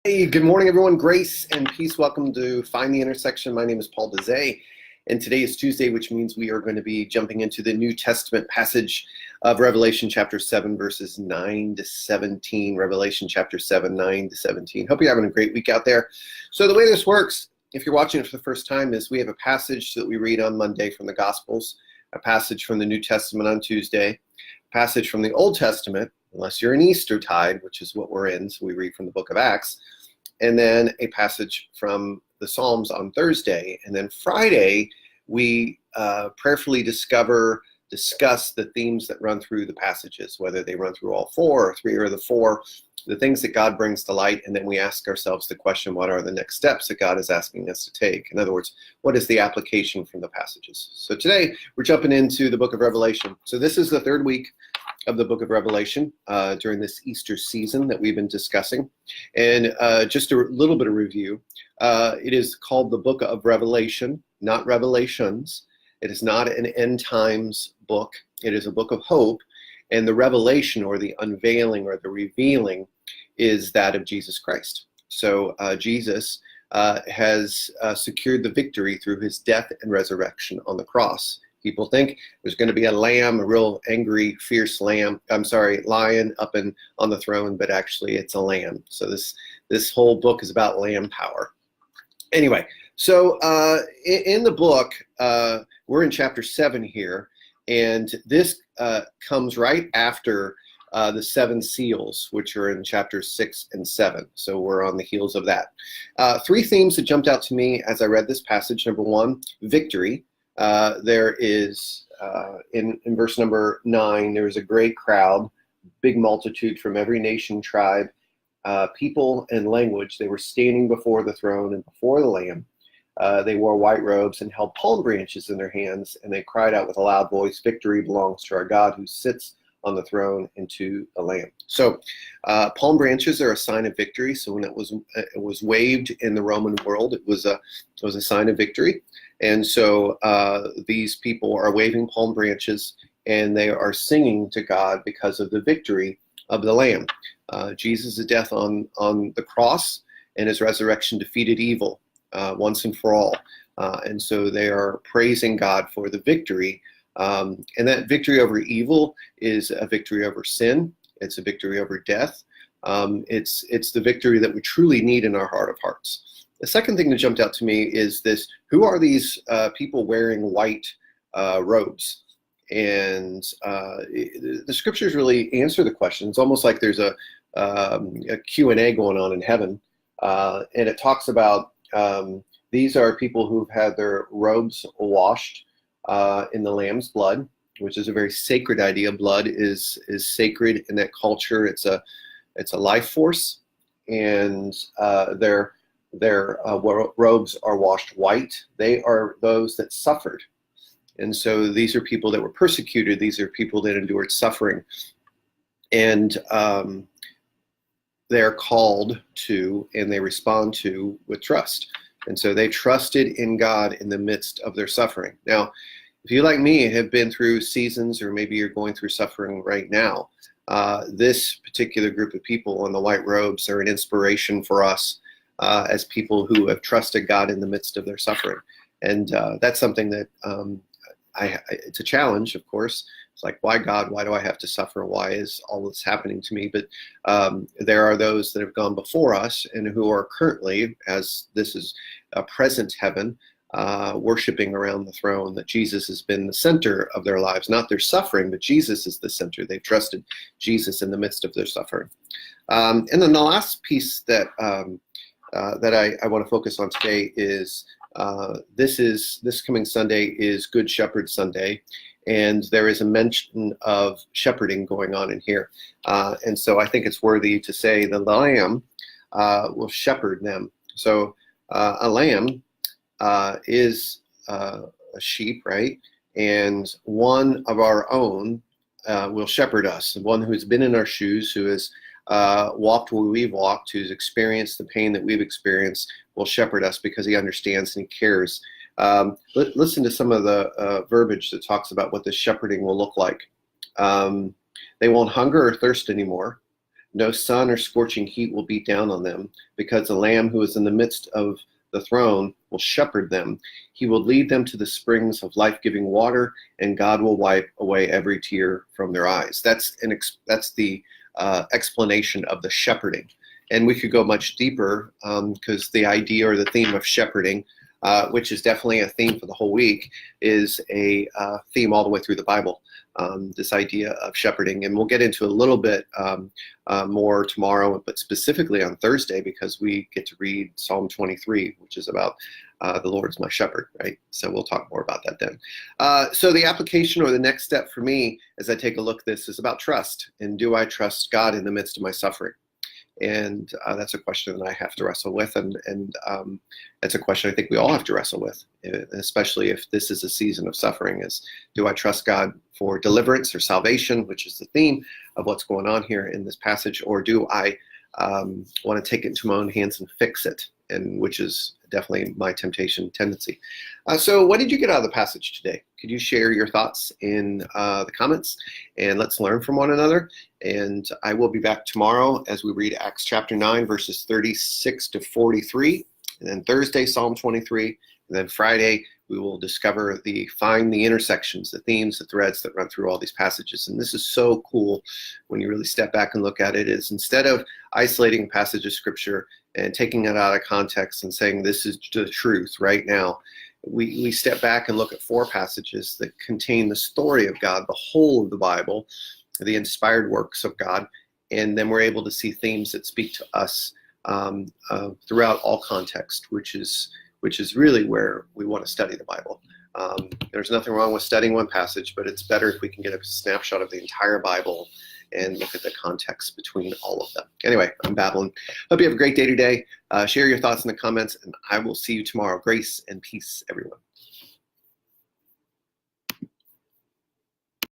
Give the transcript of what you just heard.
Hey, good morning, everyone. Grace and peace. Welcome to Find the Intersection. My name is Paul Dezay, and today is Tuesday, which means we are going to be jumping into the New Testament passage of Revelation chapter 7, verses 9 to 17. Revelation chapter 7, 9 to 17. Hope you're having a great week out there. So the way this works, if you're watching it for the first time, is we have a passage that we read on Monday from the Gospels, a passage from the New Testament on Tuesday, a passage from the Old Testament, unless you're in Eastertide, which is what we're in, so we read from the book of Acts, and then a passage from the Psalms on Thursday. And then Friday, we prayerfully discuss the themes that run through the passages, whether they run through all four or three or the four, the things that God brings to light, and then we ask ourselves the question, what are the next steps that God is asking us to take? In other words, what is the application from the passages? So today, we're jumping into the book of Revelation. So this is the third week of the book of Revelation during this Easter season that we've been discussing. And just a little bit of review, it is called the book of Revelation, not Revelations. It is not an end times book. It is a book of hope. And the revelation, or the unveiling, or the revealing, is that of Jesus Christ. So Jesus has secured the victory through his death and resurrection on the cross. People think there's going to be a lamb, a real angry, fierce lion up on the throne, but actually it's a lamb. So this whole book is about lamb power. Anyway, so in the book, we're in chapter 7 here, and this comes right after the seven seals, which are in chapters 6 and 7. So we're on the heels of that. Three themes that jumped out to me as I read this passage. Number one, victory. There is, in verse number 9, there is a great crowd, big multitude from every nation, tribe, people, and language. They were standing before the throne and before the Lamb. They wore white robes and held palm branches in their hands, and they cried out with a loud voice, "Victory belongs to our God who sits on the throne and to the Lamb." So palm branches are a sign of victory. So when it was waved in the Roman world, it was a sign of victory. And so these people are waving palm branches, and they are singing to God because of the victory of the Lamb. Jesus' death on the cross and his resurrection defeated evil once and for all. And so they are praising God for the victory. And that victory over evil is a victory over sin. It's a victory over death. It's the victory that we truly need in our heart of hearts. The second thing that jumped out to me is this: who are these people wearing white robes? And the scriptures really answer the question. It's almost like there's a Q&A going on in heaven. And it talks about these are people who've had their robes washed in the Lamb's blood, which is a very sacred idea. Blood is sacred in that culture. It's a life force, and their robes are washed white. They are those that suffered. And so these are people that were persecuted. These are people that endured suffering. And they're called to, and they respond to, with trust. And so they trusted in God in the midst of their suffering. Now, if you, like me, have been through seasons, or maybe you're going through suffering right now, this particular group of people in the white robes are an inspiration for us as people who have trusted God in the midst of their suffering. And that's something that it's a challenge, of course. It's like, why, God? Why do I have to suffer? Why is all this happening to me? But there are those that have gone before us and who are currently, as this is a present heaven, worshiping around the throne, that Jesus has been the center of their lives, not their suffering, but Jesus is the center. They've trusted Jesus in the midst of their suffering. And then the last piece that I want to focus on today is this coming Sunday is Good Shepherd Sunday, and there is a mention of shepherding going on in here. And so I think it's worthy to say the Lamb will shepherd them. So a lamb is a sheep, right? And one of our own will shepherd us, one who's been in our shoes, who has walked where we've walked, who's experienced the pain that we've experienced, will shepherd us because he understands and he cares. Listen to some of the verbiage that talks about what the shepherding will look like. They won't hunger or thirst anymore. No sun or scorching heat will beat down on them, because the Lamb who is in the midst of the throne will shepherd them. He will lead them to the springs of life-giving water, and God will wipe away every tear from their eyes. That's the explanation of the shepherding. And we could go much deeper, because the idea or the theme of shepherding, which is definitely a theme for the whole week, is a theme all the way through the Bible. This idea of shepherding, and we'll get into a little bit more tomorrow, but specifically on Thursday, because we get to read Psalm 23, which is about the Lord's my shepherd, right? So we'll talk more about that then. So the application or the next step for me as I take a look at this is about trust. And do I trust God in the midst of my suffering? And that's a question that I have to wrestle with, and that's a question I think we all have to wrestle with, especially if this is a season of suffering, is do I trust God for deliverance or salvation, which is the theme of what's going on here in this passage, or do I want to take it into my own hands and fix it, and which is definitely my tendency. So what did you get out of the passage today? Could you share your thoughts in the comments, and let's learn from one another. And I will be back tomorrow as we read Acts chapter 9, verses 36 to 43, and then Thursday, Psalm 23, and then Friday, we will find the intersections, the themes, the threads that run through all these passages. And this is so cool when you really step back and look at it, is instead of isolating a passage of scripture and taking it out of context and saying this is the truth right now, we step back and look at 4 passages that contain the story of God, the whole of the Bible, the inspired works of God, and then we're able to see themes that speak to us throughout all context, which is really where we want to study the Bible. There's nothing wrong with studying one passage, but it's better if we can get a snapshot of the entire Bible and look at the context between all of them. Anyway, I'm babbling. Hope you have a great day today. Share your thoughts in the comments, and I will see you tomorrow. Grace and peace, everyone.